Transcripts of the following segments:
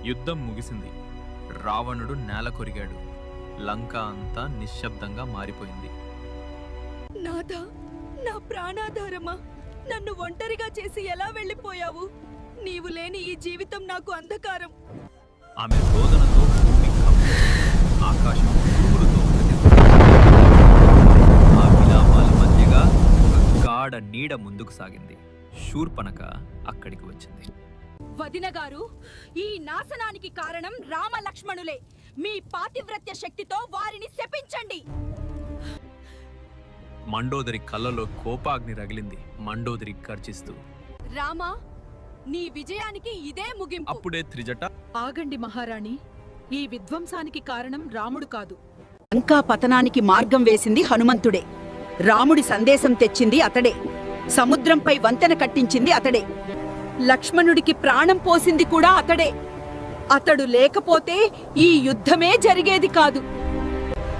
యుద్ధం ముగిసింది. రావణుడు నేల కొరిగాడు. లంక అంతా నిశ్శబ్దంగా మారిపోయింది. నాథా, నా ప్రాణాధారమా, నన్ను ఒంటరిగా చేసి ఎలా వెళ్ళిపోయావు? నీవు లేని ఈ జీవితం నాకు అంధకారం. ఆమె రోదనతో భూమి కంపించింది. ఆకాశం పురుగులతో ఆ విలాపాల మధ్యగా ఒక గాఢ నీడ ముందుకు సాగింది. శూర్పణఖ అక్కడికి వచ్చింది. వదిన గారు, ఈ నాశనానికి కారణం రామ లక్ష్మణులే. మీ పాతివ్రత్య శక్తితో వారిని శపించండి. మండోదరి కళ్ళలో కోపాగ్ని రగిలింది. మండోదరి గర్జిస్తూ, రామా, నీ విజయానికి ఇదే ముగింపు. అప్పుడే త్రిజట, ఆగండి మహారాణి, ఈ విధ్వంసానికి కారణం రాముడు కాదు. లంకా పతనానికి మార్గం వేసింది హనుమంతుడే. రాముడి సందేశం తెచ్చింది అతడే. సముద్రంపై వంతెన కట్టించింది అతడే. లక్ష్మణుడికి ప్రాణం పోసింది కూడా అతడే. అతడు లేకపోతే ఈ యుద్ధమే జరిగేది కాదు.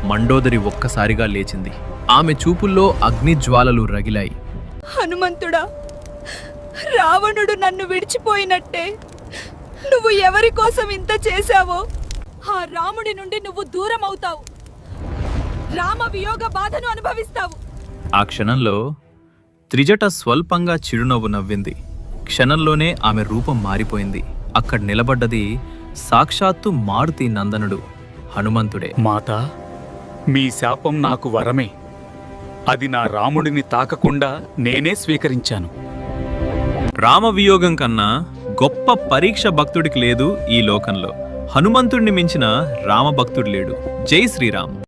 మండోదరి ఒక్కసారిగా లేచింది. ఆమె చూపుల్లో అగ్నిజ్వాలలు రగిలాయి. హనుమంతుడా, రావణుడు నన్ను విడిచిపోయినట్టే. నువ్వు ఎవరి కోసం ఇంత చేశావో ఆ రాముడి నుండి నువ్వు దూరం అవుతావు. రామ వియోగ బాధను అనుభవిస్తావు. ఆ క్షణంలో త్రిజట స్వల్పంగా చిరునవ్వు నవ్వింది. క్షణంలోనే ఆమె రూపం మారిపోయింది. అక్కడ నిలబడ్డది సాక్షాత్తు మారుతి నందనుడు, హనుమంతుడే. మాతా, మీ శాపం నాకు వరమే. అది నా రాముడిని తాకకుండా నేనే స్వీకరించాను. రామవియోగం కన్నా గొప్ప పరీక్ష భక్తుడికి లేదు ఈ లోకంలో. హనుమంతుడిని మించిన రామభక్తుడు లేడు. జై శ్రీరామ్.